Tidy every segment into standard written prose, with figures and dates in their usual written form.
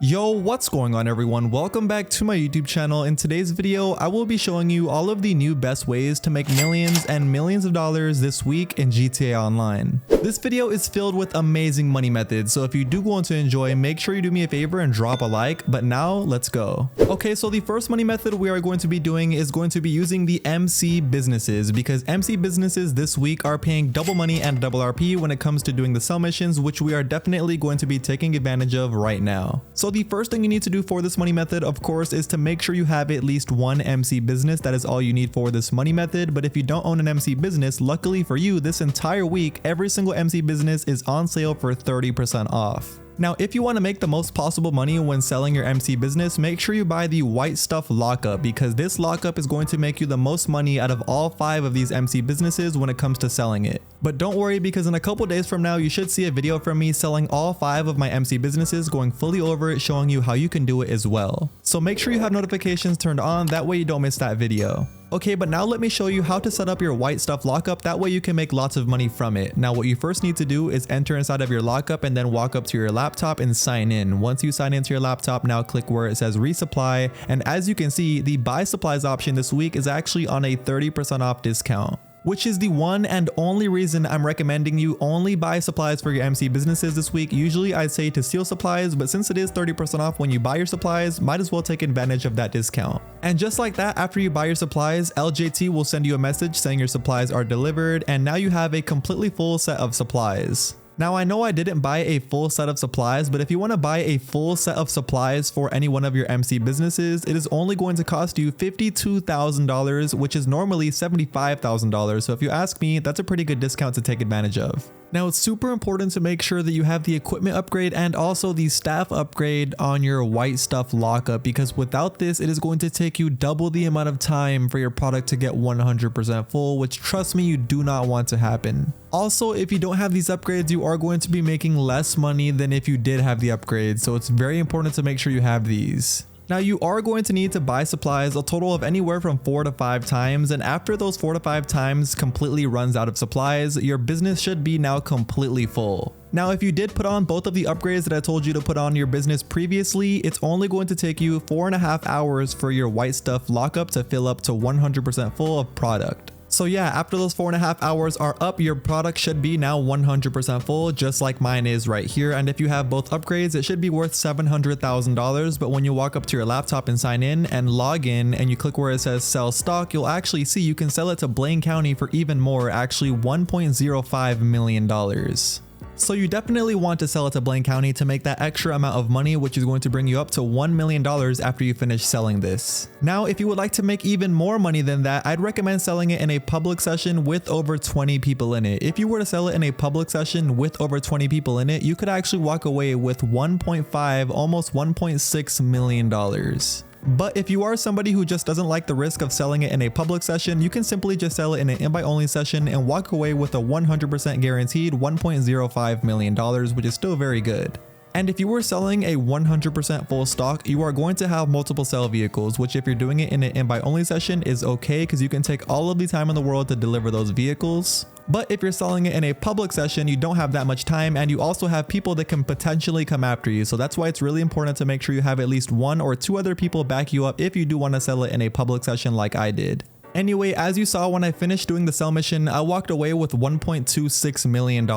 Yo, what's going on everyone? Welcome back to my YouTube channel. In today's video, I will be showing you all of the new best ways to make millions and millions of dollars this week in GTA Online. This video is filled with amazing money methods, so if you do want to enjoy, make sure you do me a favor and drop a like, but now let's go. Okay, so the first money method we are going to be doing is going to be using the MC businesses, because MC businesses this week are paying double money and double RP when it comes to doing the sell missions, which we are definitely going to be taking advantage of right now. So the first thing you need to do for this money method, of course, is to make sure you have at least one MC business. That is all you need for this money method. But if you don't own an MC business, luckily for you, this entire week, every single MC business is on sale for 30% off. Now, if you want to make the most possible money when selling your MC business, make sure you buy the White Stuff Lockup, because this lockup is going to make you the most money out of all 5 of these MC businesses when it comes to selling it. But don't worry, because in a couple days from now, you should see a video from me selling all 5 of my MC businesses, going fully over it, showing you how you can do it as well. So make sure you have notifications turned on, that way you don't miss that video. Okay, but now let me show you how to set up your White Stuff Lockup, that way you can make lots of money from it. Now what you first need to do is enter inside of your lockup and then walk up to your laptop and sign in. Once you sign into your laptop, now click where it says resupply, and as you can see, the buy supplies option this week is actually on a 30% off discount, which is the one and only reason I'm recommending you only buy supplies for your MC businesses this week. Usually I'd say to steal supplies, but since it is 30% off when you buy your supplies, might as well take advantage of that discount. And just like that, after you buy your supplies, LJT will send you a message saying your supplies are delivered, and now you have a completely full set of supplies. Now I know I didn't buy a full set of supplies, but if you want to buy a full set of supplies for any one of your MC businesses, it is only going to cost you $52,000, which is normally $75,000. So if you ask me, that's a pretty good discount to take advantage of. Now it's super important to make sure that you have the equipment upgrade and also the staff upgrade on your White Stuff Lockup, because without this, it is going to take you double the amount of time for your product to get 100% full, which trust me, you do not want to happen. Also, if you don't have these upgrades, you are going to be making less money than if you did have the upgrades, so it's very important to make sure you have these. Now you are going to need to buy supplies a total of anywhere from 4 to 5 times, and after those 4 to 5 times completely runs out of supplies, your business should be now completely full. Now if you did put on both of the upgrades that I told you to put on your business previously, it's only going to take you 4.5 hours for your White Stuff Lockup to fill up to 100% full of product. So yeah, after those 4.5 hours are up, your product should be now 100% full, just like mine is right here. And if you have both upgrades, it should be worth $700,000. But when you walk up to your laptop and sign in and log in and you click where it says sell stock, you'll actually see you can sell it to Blaine County for even more, actually $1.05 million. So you definitely want to sell it to Blaine County to make that extra amount of money, which is going to bring you up to $1 million after you finish selling this. Now, if you would like to make even more money than that, I'd recommend selling it in a public session with over 20 people in it. If you were to sell it in a public session with over 20 people in it, you could actually walk away with 1.5, almost $1.6 million. But if you are somebody who just doesn't like the risk of selling it in a public session, you can simply just sell it in an invite only session and walk away with a 100% guaranteed $1.05 million, which is still very good. And if you were selling a 100% full stock, you are going to have multiple sell vehicles, which if you're doing it in an invite only session is okay, because you can take all of the time in the world to deliver those vehicles. But if you're selling it in a public session, you don't have that much time, and you also have people that can potentially come after you. So that's why it's really important to make sure you have at least 1 or 2 other people back you up if you do want to sell it in a public session like I did. Anyway, as you saw, when I finished doing the sell mission, I walked away with $1.26 million.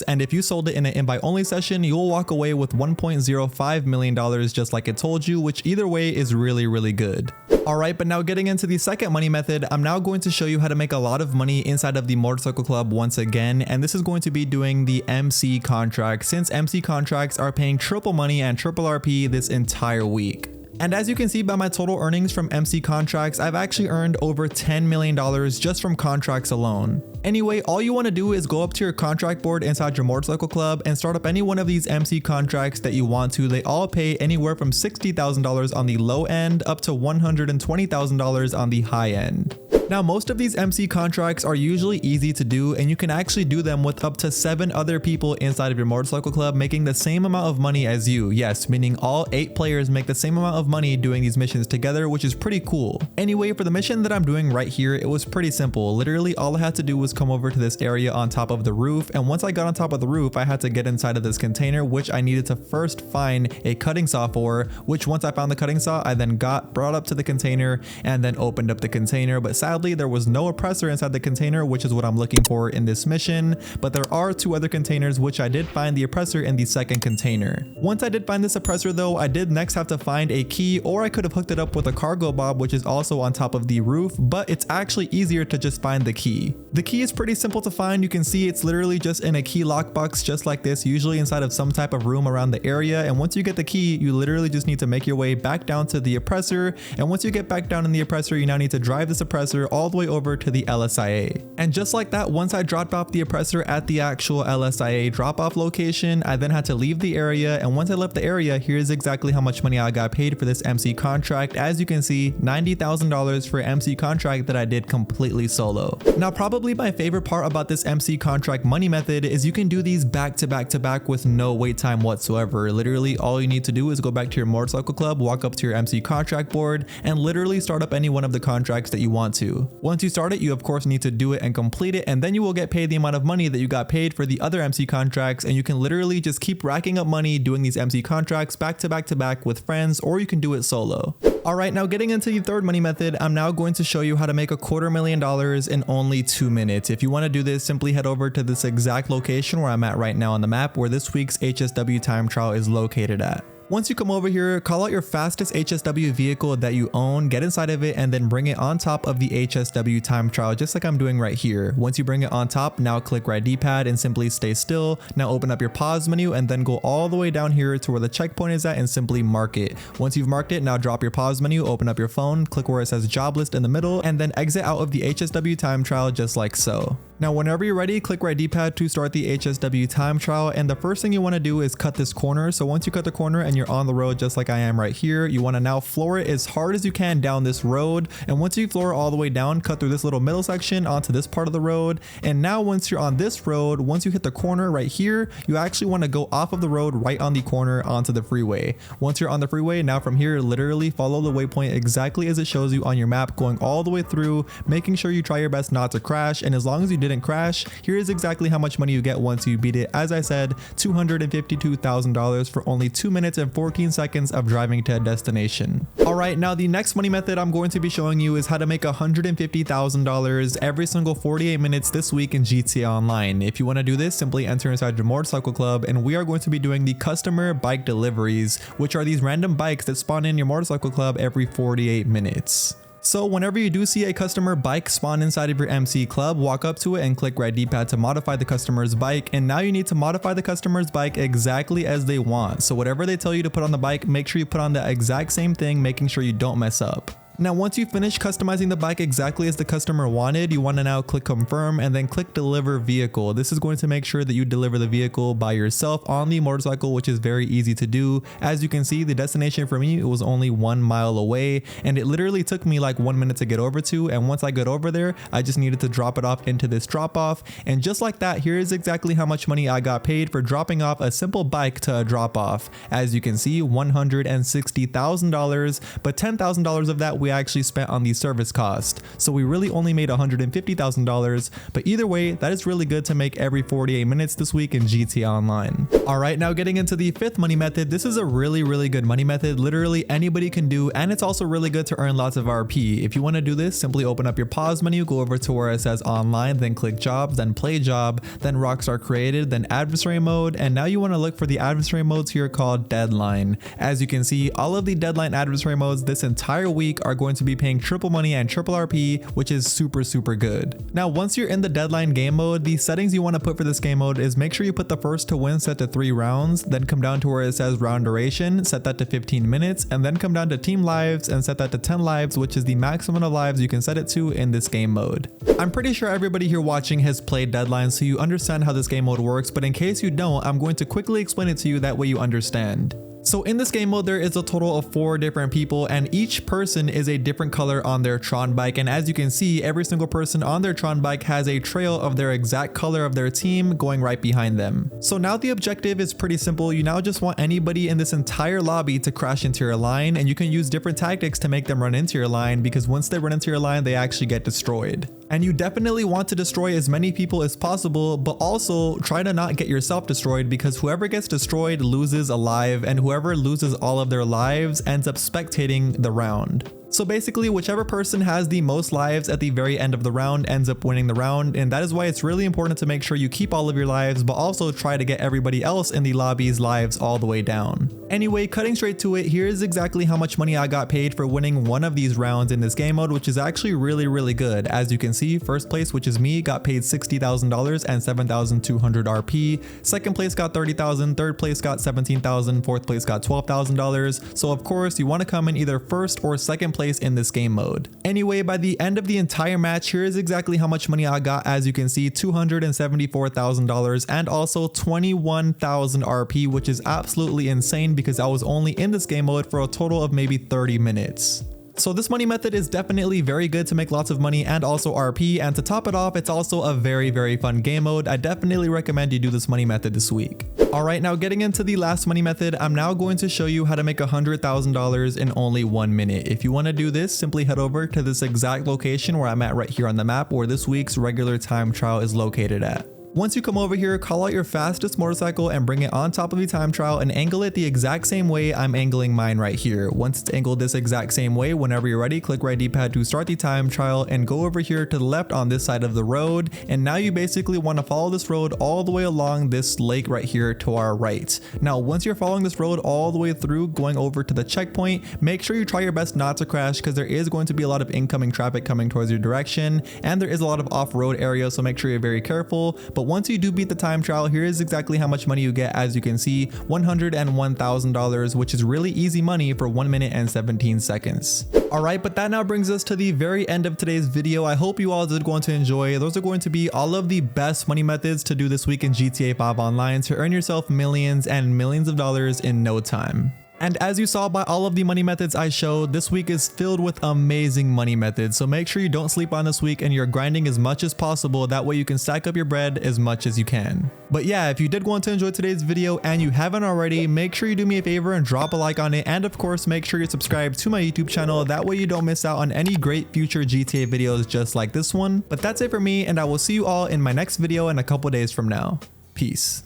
And if you sold it in an invite only session, you'll walk away with $1.05 million, just like it told you, which either way is really, really good. Alright, but now getting into the second money method, I'm now going to show you how to make a lot of money inside of the Motorcycle Club once again. And this is going to be doing the MC contract, since MC contracts are paying triple money and triple RP this entire week. And as you can see by my total earnings from MC contracts, I've actually earned over $10 million just from contracts alone. Anyway, all you want to do is go up to your contract board inside your Motorcycle Club and start up any one of these MC contracts that you want to. They all pay anywhere from $60,000 on the low end up to $120,000 on the high end. Now, most of these MC contracts are usually easy to do, and you can actually do them with up to 7 other people inside of your motorcycle club making the same amount of money as you. Yes, meaning all 8 players make the same amount of money doing these missions together, which is pretty cool. Anyway, for the mission that I'm doing right here, it was pretty simple. Literally all I had to do was come over to this area on top of the roof, and once I got on top of the roof, I had to get inside of this container, which I needed to first find a cutting saw for, which once I found the cutting saw, I then brought up to the container and then opened up the container. But sadly, there was no oppressor inside the container, which is what I'm looking for in this mission. But there are 2 other containers, which I did find the oppressor in the second container. Once I did find this oppressor though, I did next have to find a key, or I could have hooked it up with a cargo bob, which is also on top of the roof, but it's actually easier to just find the key. The key is pretty simple to find. You can see it's literally just in a key lockbox just like this, usually inside of some type of room around the area. And once you get the key, you literally just need to make your way back down to the oppressor. And once you get back down in the oppressor, you now need to drive this oppressor all the way over to the LSIA. And just like that, once I dropped off the oppressor at the actual LSIA drop-off location, I then had to leave the area. And once I left the area, here's exactly how much money I got paid for this MC contract. As you can see, $90,000 for MC contract that I did completely solo. Now, probably my favorite part about this MC contract money method is you can do these back to back to back with no wait time whatsoever. Literally all you need to do is go back to your motorcycle club, walk up to your MC contract board, and literally start up any one of the contracts that you want to. Once you start it, you of course need to do it and complete it, and then you will get paid the amount of money that you got paid for the other MC contracts, and you can literally just keep racking up money doing these MC contracts back to back with friends, or you can do it solo. Alright, now getting into the third money method, I'm now going to show you how to make $250,000 in only 2 minutes. If you want to do this, simply head over to this exact location where I'm at right now on the map, where this week's HSW time trial is located at. Once you come over here, call out your fastest HSW vehicle that you own, get inside of it, and then bring it on top of the HSW time trial, just like I'm doing right here. Once you bring it on top, now click right D-pad and simply stay still. Now open up your pause menu and then go all the way down here to where the checkpoint is at and simply mark it. Once you've marked it, now drop your pause menu, open up your phone, click where it says job list in the middle, and then exit out of the HSW time trial just like so. Now, whenever you're ready, click right D-pad to start the HSW time trial, and the first thing you want to do is cut this corner. So once you cut the corner and you're on the road just like I am right here, you want to now floor it as hard as you can down this road, and once you floor it all the way down, cut through this little middle section onto this part of the road. And now once you're on this road, once you hit the corner right here, you actually want to go off of the road right on the corner onto the freeway. Once you're on the freeway, now from here, literally follow the waypoint exactly as it shows you on your map, going all the way through, making sure you try your best not to crash. And as long as you didn't crash, here is exactly how much money you get once you beat it. As I said, $252,000 for only 2 minutes and 14 seconds of driving to a destination. Alright, now the next money method I'm going to be showing you is how to make $150,000 every single 48 minutes this week in GTA Online. If you want to do this, simply enter inside your motorcycle club, and we are going to be doing the customer bike deliveries, which are these random bikes that spawn in your motorcycle club every 48 minutes. So whenever you do see a customer bike spawn inside of your MC club, walk up to it and click right D-pad to modify the customer's bike. And now you need to modify the customer's bike exactly as they want. So whatever they tell you to put on the bike, make sure you put on the exact same thing, making sure you don't mess up. Now, once you finish customizing the bike exactly as the customer wanted, you want to now click confirm and then click deliver vehicle. This is going to make sure that you deliver the vehicle by yourself on the motorcycle, which is very easy to do. As you can see, the destination for me, it was only 1 mile away, and it literally took me like 1 minute to get over to. And once I got over there, I just needed to drop it off into this drop off. And just like that, here is exactly how much money I got paid for dropping off a simple bike to a drop off. As you can see, $160,000, but $10,000 of that we actually spent on the service cost. So we really only made $150,000, but either way, that is really good to make every 48 minutes this week in GTA Online. Alright, now getting into the fifth money method. This is a really good money method. Literally anybody can do, and it's also really good to earn lots of RP. If you want to do this, simply open up your pause menu, go over to where it says online, then click jobs, then play job, then Rockstar created, then adversary mode, and now you want to look for the adversary modes here called deadline. As you can see, all of the deadline adversary modes this entire week are going to be paying triple money and triple RP, which is super good. Now, once you're in the deadline game mode, the settings you want to put for this game mode is make sure you put the first to win set to 3 rounds, then come down to where it says round duration, set that to 15 minutes, and then come down to team lives and set that to 10 lives, which is the maximum of lives you can set it to in this game mode. I'm pretty sure everybody here watching has played Deadline, so you understand how this game mode works, but in case you don't, I'm going to quickly explain it to you, that way you understand. So in this game mode, there is a total of 4 different people, and each person is a different color on their Tron bike. And as you can see, every single person on their Tron bike has a trail of their exact color of their team going right behind them. So now the objective is pretty simple. You now just want anybody in this entire lobby to crash into your line, and you can use different tactics to make them run into your line, because once they run into your line, they actually get destroyed. And you definitely want to destroy as many people as possible, but also try to not get yourself destroyed, because whoever gets destroyed loses alive, and whoever loses all of their lives ends up spectating the round. So basically, whichever person has the most lives at the very end of the round ends up winning the round, and that is why it's really important to make sure you keep all of your lives, but also try to get everybody else in the lobby's lives all the way down. Anyway, cutting straight to it, here's exactly how much money I got paid for winning one of these rounds in this game mode, which is actually really good. As you can see, first place, which is me, got paid $60,000 and 7,200 RP. Second place got $30,000, third place got $17,000, fourth place got $12,000. So of course, you want to come in either first or second place in this game mode. Anyway, by the end of the entire match, here is exactly how much money I got. As you can see, $274,000 and also 21,000 RP, which is absolutely insane because I was only in this game mode for a total of maybe 30 minutes. So this money method is definitely very good to make lots of money and also RP, and to top it off, it's also a very fun game mode. I definitely recommend you do this money method this week. Alright, now getting into the last money method, I'm now going to show you how to make $100,000 in only 1 minute. If you want to do this, simply head over to this exact location where I'm at right here on the map, where this week's regular time trial is located at. Once you come over here, call out your fastest motorcycle and bring it on top of the time trial and angle it the exact same way I'm angling mine right here. Once it's angled this exact same way, whenever you're ready, click right D-pad to start the time trial and go over here to the left on this side of the road. And now you basically want to follow this road all the way along this lake right here to our right. Now, once you're following this road all the way through, going over to the checkpoint, make sure you try your best not to crash, because there is going to be a lot of incoming traffic coming towards your direction, and there is a lot of off-road areas, so make sure you're very careful. But once you do beat the time trial, here is exactly how much money you get. As you can see, $101,000, which is really easy money for 1 minute and 17 seconds. Alright, but that now brings us to the very end of today's video. I hope you all did going to enjoy. Those are going to be all of the best money methods to do this week in GTA 5 Online to earn yourself millions and millions of dollars in no time. And as you saw by all of the money methods I showed, this week is filled with amazing money methods. So make sure you don't sleep on this week and you're grinding as much as possible. That way you can stack up your bread as much as you can. But yeah, if you did want to enjoy today's video and you haven't already, make sure you do me a favor and drop a like on it. And of course, make sure you're subscribed to my YouTube channel. That way you don't miss out on any great future GTA videos just like this one. But that's it for me, and I will see you all in my next video in a couple days from now. Peace.